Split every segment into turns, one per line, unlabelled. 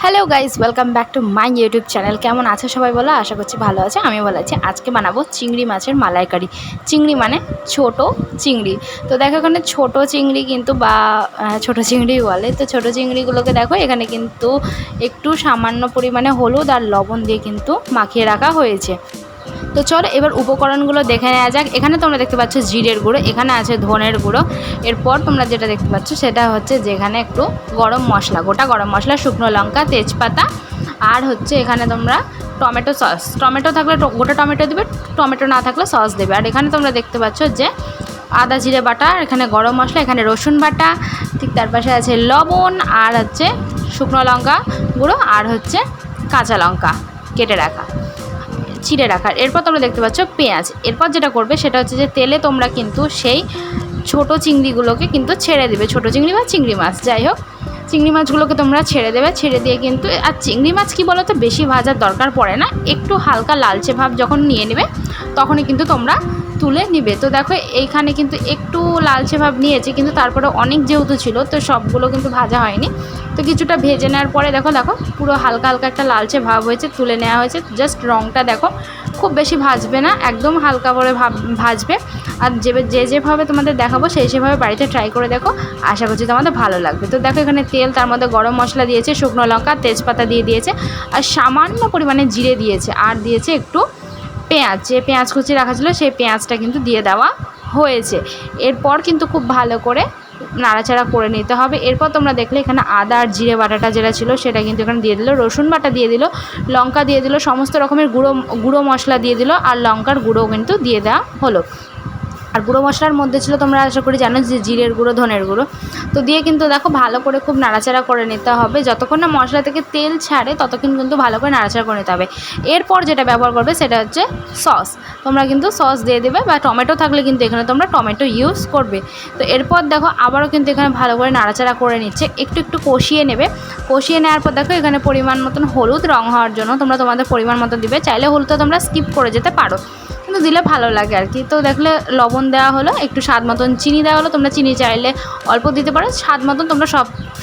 Hello guys, welcome back to my YouTube channel. কেমন আছে সবাই বলো? আশা করছি ভালো আছে। আমি ভালো আছি। আজকে বানাবো চিংড়ি মাছের মালাইকারি। চিংড়ি মানে ছোট চিংড়ি। তো দেখো এখানে ছোট চিংড়ি কিন্তু ছোট চিংড়ি বলে। তো ছোট চিংড়িগুলোকে দেখো এখানে কিন্তু একটু সামান্য পরিমাণে হলুদ আর লবণ দিয়ে কিন্তু মাখিয়ে রাখা হয়েছে। তো চলো এবার উপকরণগুলো দেখে নেওয়া যাক। এখানে তোমরা দেখতে পাচ্ছ জিরের গুঁড়ো, এখানে আছে ধনের গুঁড়ো। এরপর তোমরা যেটা দেখতে পাচ্ছ সেটা হচ্ছে যেখানে একটু গরম মশলা, গোটা গরম মশলা, শুকনো লঙ্কা, তেজপাতা, আর হচ্ছে এখানে তোমরা টমেটো সস। টমেটো থাকলে গোটা টমেটো দেবে, টমেটো না থাকলে সস দেবে। আর এখানে তোমরা দেখতে পাচ্ছ যে আদা জিরে বাটা, এখানে গরম মশলা, এখানে রসুন বাটা, ঠিক তার পাশে আছে লবণ, আর হচ্ছে শুকনো লঙ্কা গুঁড়ো, আর হচ্ছে কাঁচা লঙ্কা কেটে রাখা, চিড়ে রাখার। এরপর তোমরা দেখতে পাচ্ছ পেঁয়াজ। এরপর যেটা করবে সেটা হচ্ছে যে তেলে তোমরা কিন্তু সেই ছোট চিংড়িগুলোকে কিন্তু ছেড়ে দেবে, ছোট চিংড়ি বা চিংড়ি মাছ যাই হোক, চিংড়ি মাছগুলোকে তোমরা ছেড়ে দেবে। ছেড়ে দিয়ে কিন্তু, আর চিংড়ি মাছ কী বলো তো, বেশি ভাজার দরকার পড়ে না, একটু হালকা লালচে ভাব যখন নিয়ে নেবে তখনই কিন্তু তোমরা তুলে নিবে। তো দেখো এইখানে কিন্তু একটু লালচে ভাব নিয়েছে, কিন্তু তারপরে অনেক যেহেতু ছিল তো সবগুলো কিন্তু ভাজা হয়নি। তো কিছুটা ভেজে নেওয়ার পরে দেখো পুরো হালকা হালকা একটা লালচে ভাব হয়েছে, তুলে নেওয়া হয়েছে। জাস্ট রঙটা দেখো, খুব বেশি ভাজবে না, একদম হালকা করে ভাজবে। আর যেভাবে তোমাদের দেখাবো সেভাবে বাড়িতে ট্রাই করে দেখো, আশা করছি তোমাদের ভালো লাগবে। তো দেখো এখানে তেল, তার মধ্যে গরম মশলা দিয়েছে, শুকনো লঙ্কা, তেজপাতা দিয়েছে, আর সামান্য পরিমাণে জিরে দিয়েছে, আর দিয়েছে একটু পেঁয়াজ, যে পেঁয়াজ কুচি রাখা ছিল সেই পেঁয়াজটা কিন্তু দিয়ে দেওয়া হয়েছে। এরপর কিন্তু খুব ভালো করে নাড়াচাড়া করে নিতে হবে। এরপর তোমরা দেখলে এখানে আদা আর জিরে বাটাটা যেটা ছিল সেটা কিন্তু এখানে দিয়ে দিল, রসুন বাটা দিয়ে দিল, লঙ্কা দিয়ে দিল, সমস্ত রকমের গুঁড়ো মশলা দিয়ে দিল, আর লঙ্কার গুঁড়োও কিন্তু দিয়ে দেওয়া হলো। আর গুঁড়ো মশলার মধ্যে ছিল, তোমরা আশা করি জানো, যে জিরের গুঁড়ো, ধনের গুঁড়ো। তো দিয়ে কিন্তু দেখো ভালো করে খুব নাড়াচাড়া করে নিতে হবে। যতক্ষণ না মশলা থেকে তেল ছাড়ে ততক্ষণ কিন্তু ভালো করে নাড়াচাড়া করে নিতে হবে। এরপর যেটা ব্যবহার করবে সেটা হচ্ছে সস। তোমরা কিন্তু সস দিয়ে দেবে, বা টমেটো থাকলে কিন্তু এখানে তোমরা টমেটো ইউজ করবে। তো এরপর দেখো আবারও কিন্তু এখানে ভালো করে নাড়াচাড়া করে নিচ্ছে, একটু একটু কষিয়ে নেবে। কষিয়ে নেওয়ার পর দেখো এখানে পরিমাণ মতন হলুদ, রং হওয়ার জন্য তোমরা তোমাদের পরিমাণ মতো দিবে। চাইলে হলুদটা তোমরা স্কিপ করে যেতে পারো, কিন্তু দিলে ভালো লাগে আর কি। তো দেখলে লবণ দেওয়া হলো, একটু স্বাদ মতন চিনি দেওয়া হলো। তোমরা চিনি চাইলে অল্প দিতে পারো, স্বাদ মতন তোমরা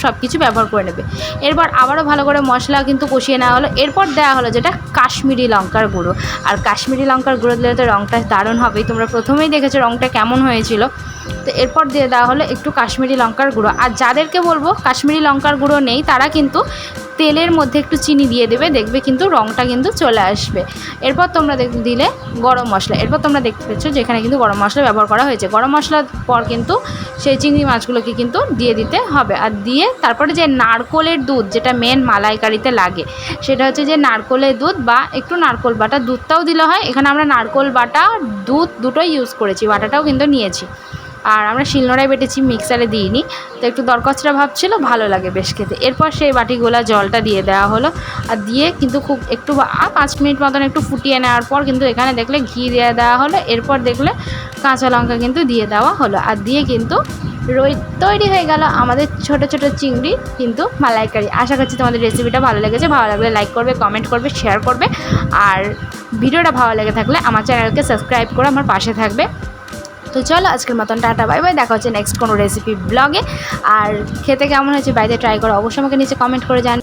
সব কিছু ব্যবহার করে নেবে। এরপর আবারও ভালো করে মশলা কিন্তু কষিয়ে নেওয়া হলো। এরপর দেওয়া হলো যেটা কাশ্মীরি লঙ্কার গুঁড়ো। আর কাশ্মীরি লঙ্কার গুঁড়ো দিলে তো রঙটা দারুণ হবেই, তোমরা প্রথমেই দেখেছো রঙটা কেমন হয়েছিল। তো এরপর দিয়ে দেওয়া হলো একটু কাশ্মীরি লঙ্কার গুঁড়ো। আর যাদেরকে বলবো কাশ্মীরি লঙ্কার গুঁড়ো নেই, তারা কিন্তু তেলের মধ্যে একটু চিনি দিয়ে দেবে, দেখবে কিন্তু রঙটা কিন্তু চলে আসবে। এরপর তোমরা দিলে গরম মশলা। এরপর তোমরা দেখতে পাচ্ছ যেখানে কিন্তু গরম মশলা ব্যবহার করা হয়েছে। গরম মশলার পর কিন্তু সেই চিংড়ি মাছগুলোকে কিন্তু দিয়ে দিতে হবে। আর দিয়ে তারপরে যে নারকোলের দুধ, যেটা মেন মালাইকারিতে লাগে, সেটা হচ্ছে যে নারকোলের দুধ বা একটু নারকোল বাটা, দুধটাও দিলে হয়। এখানে আমরা নারকোল বাটা, দুধ দুটোই ইউজ করেছি, বাটাটাও কিন্তু নিয়েছি। আর আমরা শিলনোড়ায় বেটেছি, মিক্সারে দিইনি। তো একটু দরকচরা ভাব ছিল, ভালো লাগে বেশ খেতে। এরপর সেই বাটিগুলা জলটা দিয়ে দেওয়া হলো, আর দিয়ে কিন্তু খুব একটু 5 মিনিট মতন একটু ফুটিয়ে নেওয়ার পর কিন্তু এখানে দেখলে ঘি দিয়ে দেওয়া হলো। এরপর দেখলে কাঁচা লঙ্কা কিন্তু দিয়ে দেওয়া হলো, আর দিয়ে কিন্তু তৈরি হয়ে গেল আমাদের ছোট ছোট চিংড়ি কিন্তু মালাইকারি। আশা করছি তোমাদের রেসিপিটা ভালো লেগেছে। ভালো লাগলে লাইক করবে, কমেন্ট করবে, শেয়ার করবে। আর ভিডিওটা ভালো লেগে থাকলে আমার চ্যানেলকে সাবস্ক্রাইব করে আমার পাশে থাকবে। তো চলো আজকের মতন টাটা, বাই বাই। দেখা হচ্ছে নেক্সট কোনো রেসিপি ব্লগে। আর খেতে কেমন হয়েছে বাড়িতে ট্রাই করো, অবশ্যই আমাকে নিচে কমেন্ট করে জান।